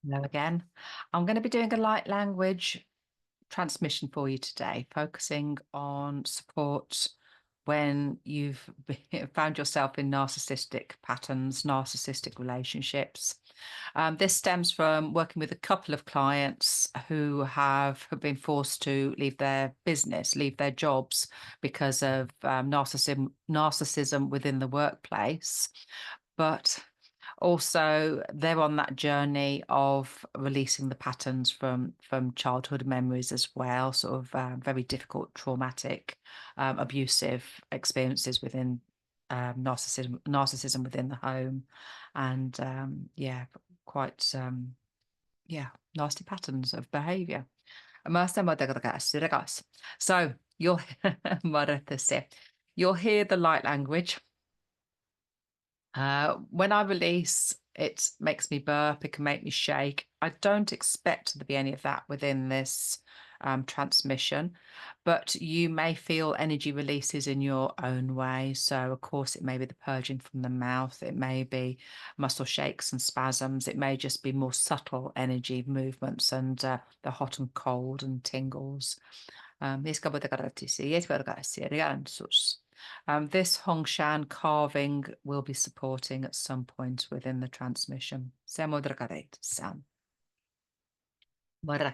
Hello again. I'm going to be doing a light language transmission for you today, focusing on support when you've found yourself in narcissistic patterns, narcissistic relationships. This stems from working with a couple of clients who have been forced to leave their business, leave their jobs because of narcissism within the workplace. But also they're on that journey of releasing the patterns from childhood memories as well, sort of very difficult, traumatic, abusive experiences within narcissism within the home, and yeah, quite yeah, nasty patterns of behavior. So you'll you'll hear the light language. When I release, it makes me burp, it can make me shake. I don't expect there to be any of that within this transmission, but you may feel energy releases in your own way. So, of course, it may be the purging from the mouth, it may be muscle shakes and spasms, it may just be more subtle energy movements and the hot and cold and tingles. This Hongshan carving will be supporting at some point within the transmission. Sam. And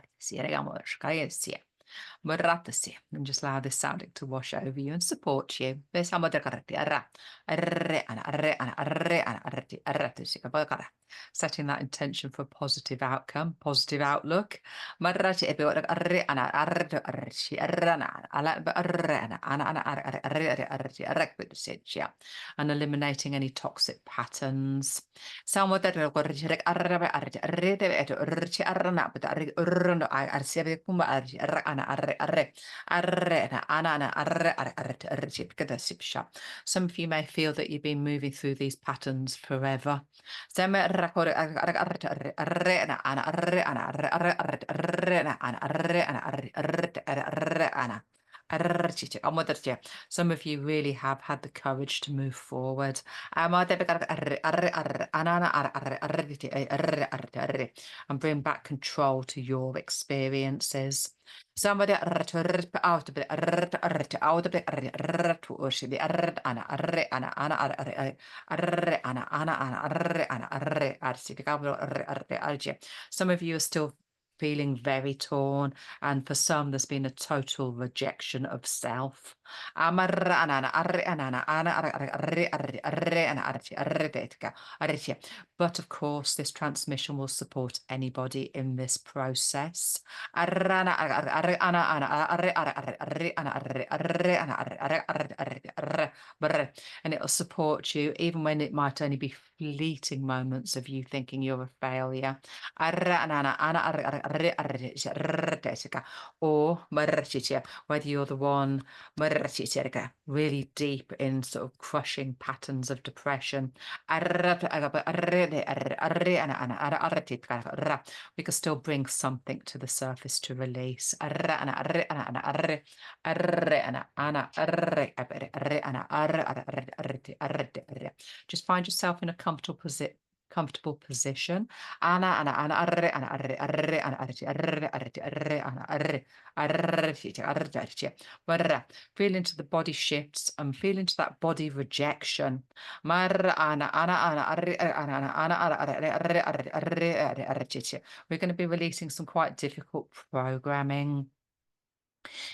just allow this sounding to wash over you and support you. Setting that intention for a positive outcome, positive outlook. And eliminating any toxic patterns. Some of you may feel that you've been moving through these patterns forever. Some of you really have had the courage to move forward and bring back control to your experiences. Somebody out some of you are still feeling very torn, and for some there's been a total rejection of self. But of course, this transmission will support anybody in this process. And it'll support you even when it might only be fleeting moments of you thinking you're a failure. Or whether you're the one really deep in sort of crushing patterns of depression. We can still bring something to the surface to release. Just find yourself in a comfortable position. Feel into the body shifts and feel into that body rejection. We're going to be releasing some quite difficult programming.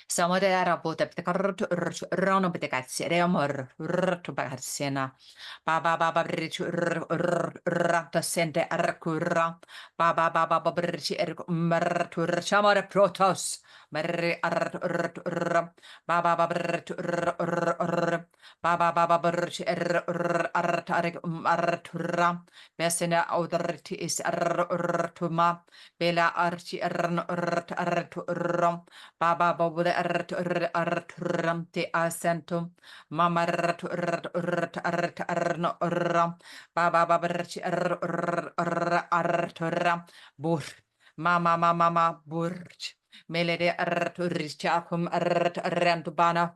Samodera bote rono betekatsi remor rtubarsena baba baba brichu rata sente arkura baba baba brichi martur chamare protos merri baba baba brichu baba baba brichi artarik artura besena audarti is artuma bela archi arturam Baba Bobude Arturamte Acentum, Mama Arno Baba Babarchi Artura, Bur, Mama Burch, Melede Arturichacum Arantubana,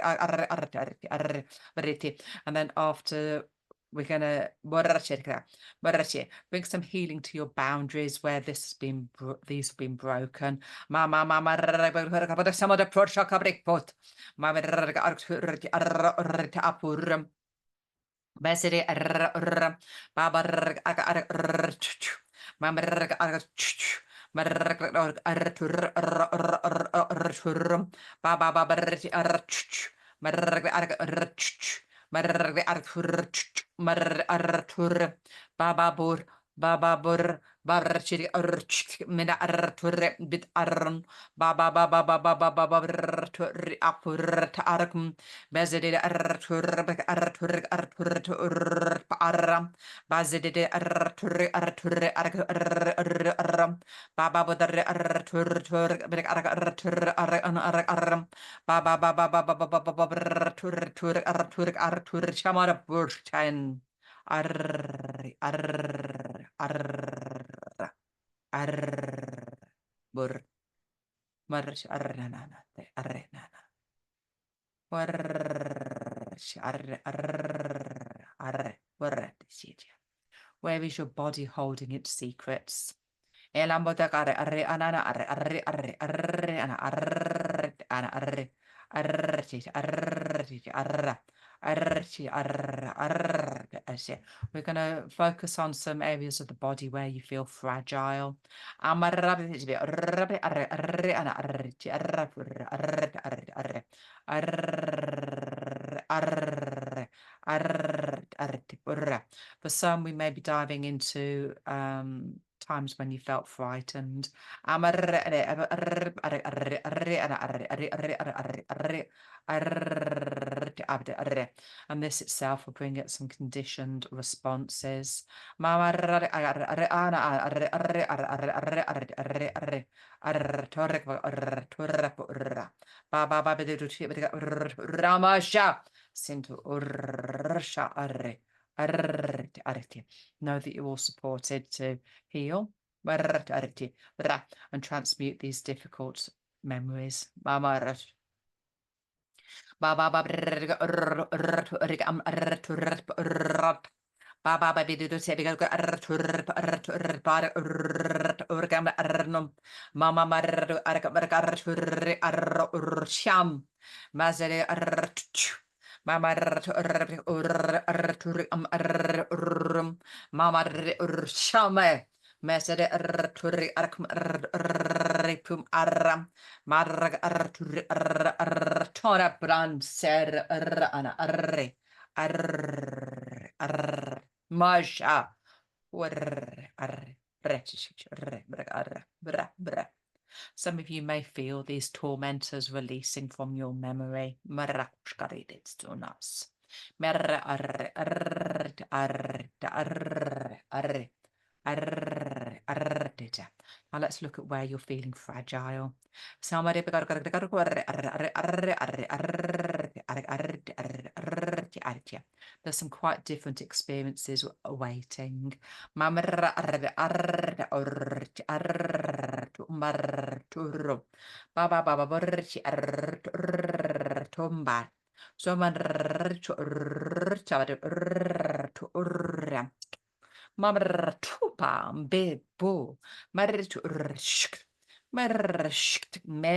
and then after we're gonna bring some healing to your boundaries where this has been these have been broken. Basere Baba Baba Baba bur barchiri mina arture bit arn baba baba baba baba barturi apur tarkum bezede artur param bazede artur baba bodare artur artur baba baba baba baba artur chamara burchen Arr, arr, arr, arr, bur, marsh, arranana, arrenana, warsh, arr, burret, where is your body holding its secrets? Elamboda arre, anana, arre, ana, arre, we're going to focus on some areas of the body where you feel fragile. For some, we may be diving into times when you felt frightened. And this itself will bring out some conditioned responses. Know that you're all supported to heal and transmute these difficult memories. Baba baby do say we go Mama sham Mazere Mama Mama shame Mesere turi pum arram marag tora brand ser ana arre Masha. Some of you may feel these tormentors releasing from your memory. Now let's look at where you're feeling fragile. There's some quite different experiences awaiting. Tupa bebo maritu merda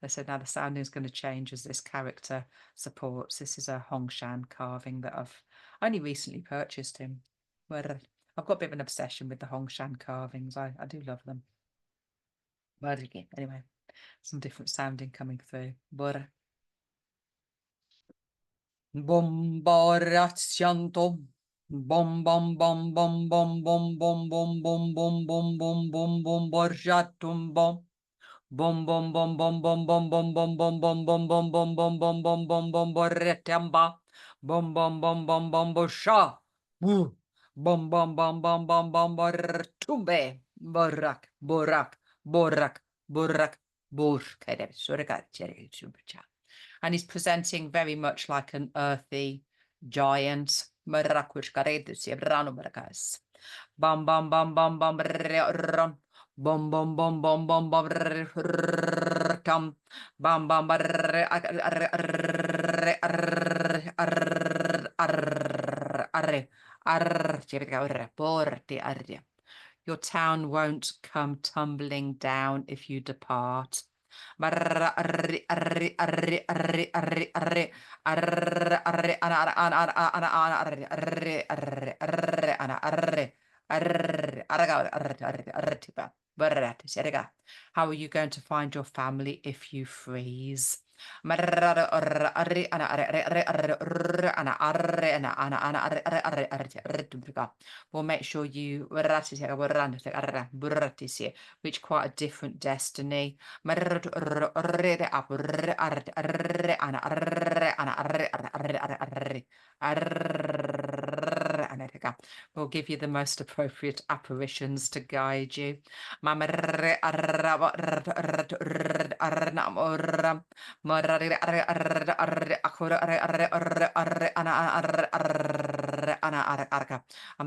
So now the sounding is going to change as this character supports. This is a Hongshan carving that I've Only recently purchased him. But I've got a bit of an obsession with the Hongshan carvings. I do love them. But again, anyway, some different sounding coming through. But Bombaratianto. Bom bom bom bom bom bom bom bom bom bom bom bom bom bom borjatum bom. Bom bom bom bom bom bom bom bom bom bom bom bom bom bom bom bom bom bom borretemba. Bom bom bom bom bom bosha. Bom bom bom bom bom bom bortumbe. Borak borak borak borak bork. And he's presenting very much like an earthy giant. Bam bam bam bam bam bom bom bom bom bom bom tam bam bam your town won't come tumbling down if you depart. How are you going to find your family if you freeze? We'll make sure you reach quite a different destiny. We'll give you the most appropriate apparitions to guide you. And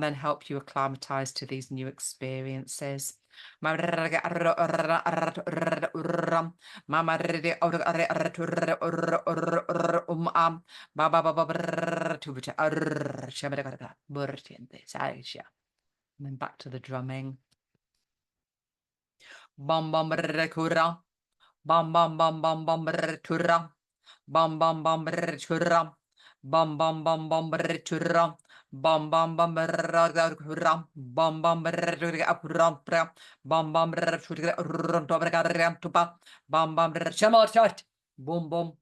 then help you acclimatize to these new experiences. And then back to the drumming. Bam bam kura. Bam bam bam bam bam tura. Bam bam bam tura. Bam bam bam bam tura. Bam bam bam kura. Bam bam kura. Bam bam tupa. Bam bam shamot. Boom boom.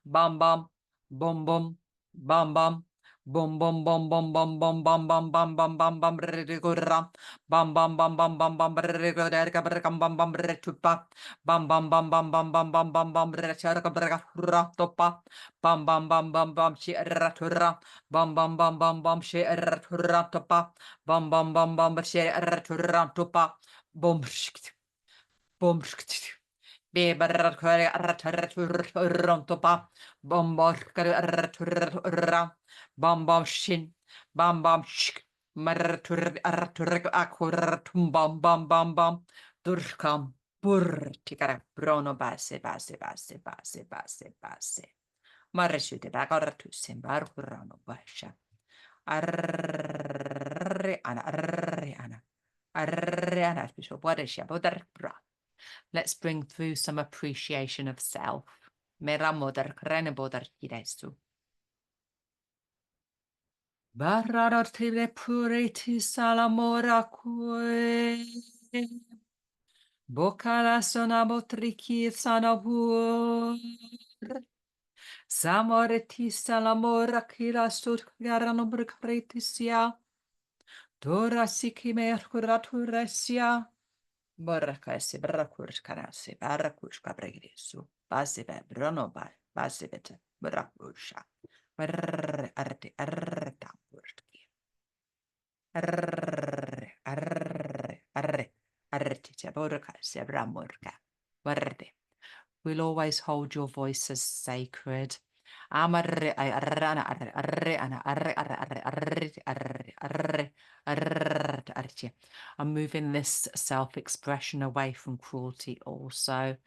Bam bam. Boom boom. Bam bam. Bum bum bum bum bum bum bum bum bum bum bum bum gurra bum bum bum bum bum bum bum bum bum tupa bum bum bum bum bum bum bum bum bum hurra topa bum bum bum bum bum shi hurra bum bum bum bum bum shi hurra topa bum bum bum bum shi hurra topa bum bum Bam bam shin, bam bam shk, bam bam bam bam, durkam, burr, tikara, brono base, base, base, base, base, base. Marresute bagartusin barkurano basha. Arre ana, arre ana, arre ana, what is ya, bra. Let's bring through some appreciation of self. Mera modar krene bodar kiresu. Barartire puriti salamora kue. Bokala sonamotriki sanabur. Samoreti salamora kira sut garano brukretisia. Dora sikime kuraturesia. Borakaisi barakurkanasi barakushka bregrisu. Basibe bronoba. Basibete barakusha. Arti artamburki. Arti borakaisi bramurka. Verde. We'll always hold your voice as sacred. I'm moving this self-expression away from cruelty also.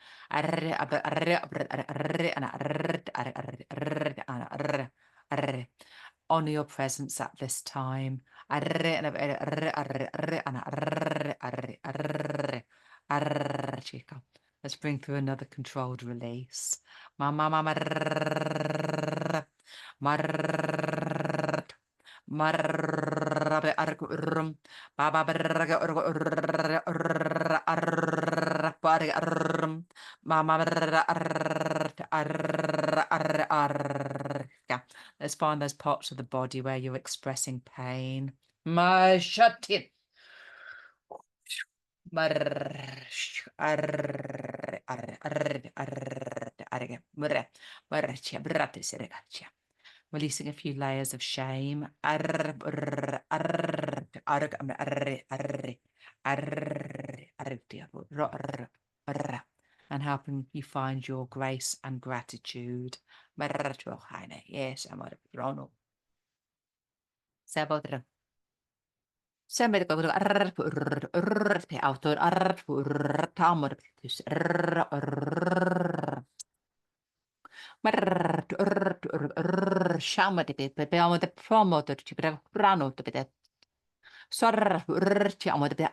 Honor your presence at this time. Let's bring through another controlled release. Marrabe arrum. Baba berga arrum. Mama yeah. Let's find those parts of the body where you're expressing pain. My shut it. Releasing a few layers of shame. And helping you find your grace and gratitude. Yes, I'm Ronald. Sabotero. Sembra che autor tamor Shama de Pepe the promoter to be Rano to be that. Sor Chiamo de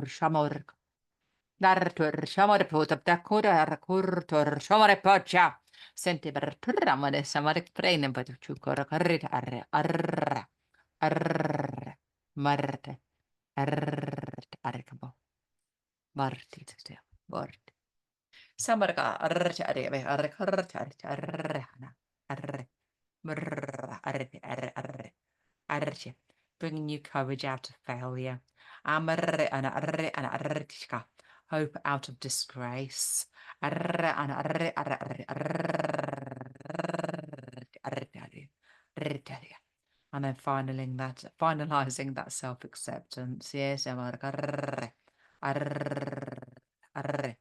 Shamor. Dartur Shamor put up da Koda Kurtur Shamare Pocha. Senti per Ramane Samarik brain but Chukor Carrita Arr Marte Arcabo. Marti Bort. Samarka arre arre bringing you courage out of failure. Amarre ana arre ana arretishka. Hope out of disgrace. Arre ana arre arre arre. And then finalizing that self-acceptance. Yes, amarka arre arre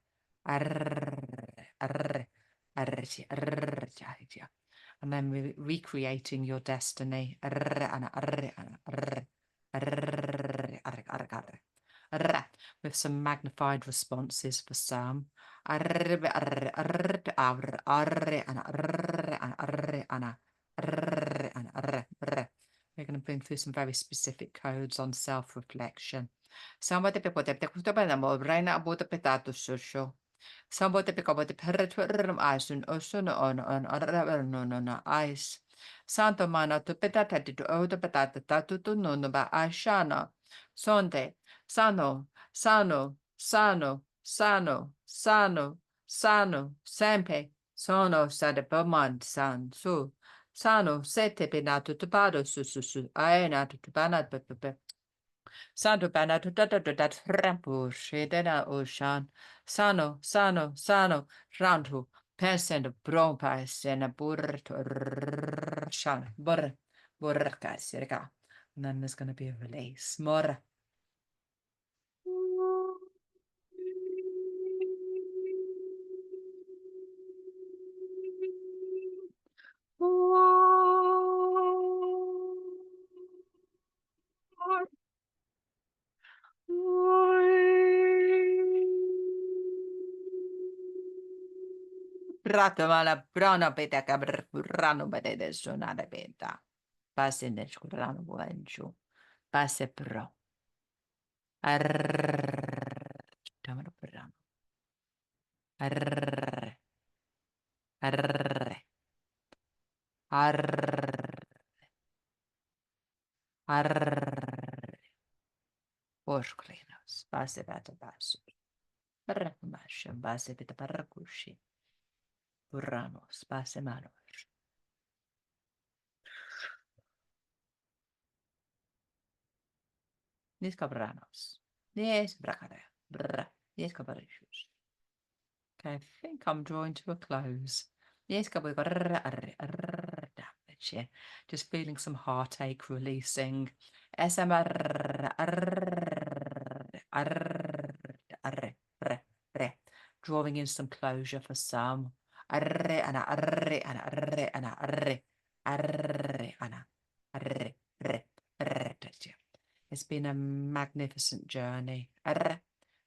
and then recreating your destiny with some magnified responses for some. We're going to bring through some very specific codes on self-reflection. Somebody people that they could have more brain about the potato social. Somebody pick up the perpetuum ice and ocean on no ice. Santo mana to petata to old petata tatu to no ba ashana. Sonde, sano, sempe, sono sade pomand san su. Sano, sete penato to pado su, aena to banat pepe. Santo banat to that rampo, shedena ocean. Sano, rantu, pensando brompa, sena shan, burka, sirka. And then there's going to be a release. More. Ratamala brana beta cabrano bede sonada beta. Passe nel curano buencio. Passe pro. Tamaro brano. Arre. Arre. Orclinos. Passe beta basso. Barracumasha. Passe beta barracushi. Burranos. Passe manos. Nis cabranos. Yes, bracare. Brr. Yes, cabarishus. Okay, I think I'm drawing to a close. Yes, just feeling some heartache releasing. SMR. Drawing in some closure for some. It's been a magnificent journey.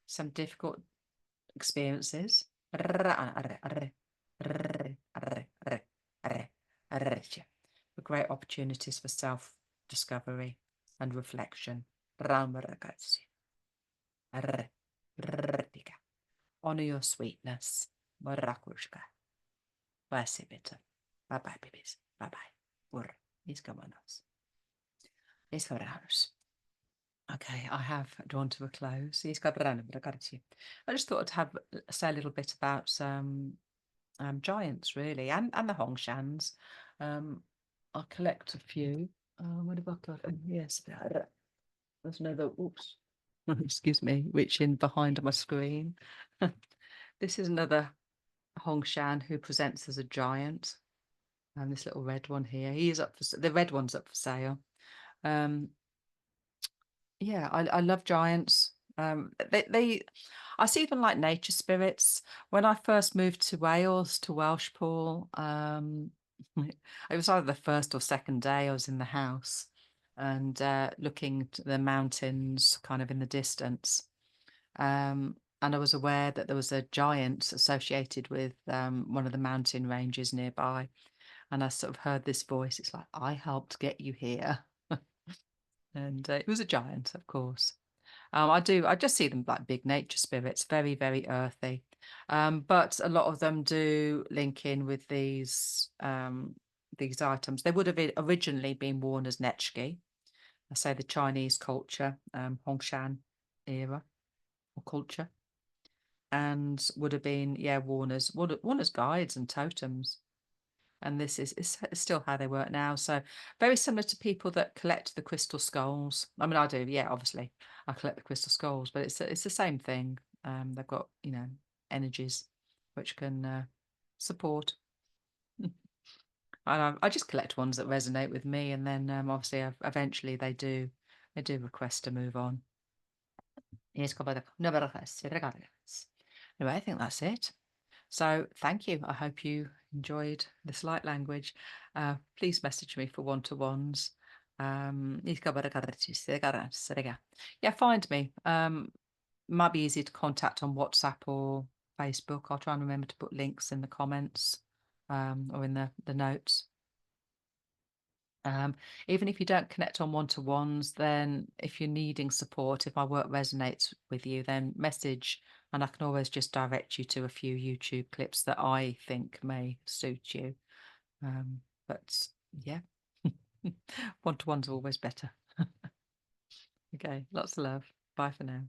Some difficult experiences. The great opportunities for self-discovery and reflection. Honor your sweetness. Bye bye, babies. Bye bye. He's vámonos. He's vámonos. Okay, I have drawn to a close. He's vámonos. I just thought I'd say a little bit about giants, really, and the Hongshans. I'll collect a few. What have I got? Yes, there's another. Oops, excuse me, reaching behind my screen. This is another Hongshan who presents as a giant. And this little red one here, he is up for the red one's up for sale. Yeah, I love giants. I see them like nature spirits. When I first moved to Wales, to Welshpool, it was either the first or second day I was in the house and looking to the mountains kind of in the distance. And I was aware that there was a giant associated with one of the mountain ranges nearby. And I sort of heard this voice. It's like, I helped get you here. And it was a giant, of course. I just see them like big nature spirits, very, very earthy. But a lot of them do link in with these items. They would have originally been worn as nechki, I say the Chinese culture, Hongshan era or culture, and would have been, yeah, worn as guides and totems. And this is still how they work now. So very similar to people that collect the crystal skulls. I mean, I do, yeah, obviously. I collect the crystal skulls, but it's the same thing. They've got, energies which can support. And I just collect ones that resonate with me, and then obviously eventually they do request to move on. Anyway, I think that's it. So thank you. I hope you enjoyed this light language. Please message me for one-to-ones. Yeah, find me. Might be easy to contact on WhatsApp or Facebook. I'll try and remember to put links in the comments or in the notes. Even if you don't connect on one-to-ones, then if you're needing support, if my work resonates with you, then message and I can always just direct you to a few YouTube clips that I think may suit you. But yeah, one-to-ones are always better. Okay, lots of love. Bye for now.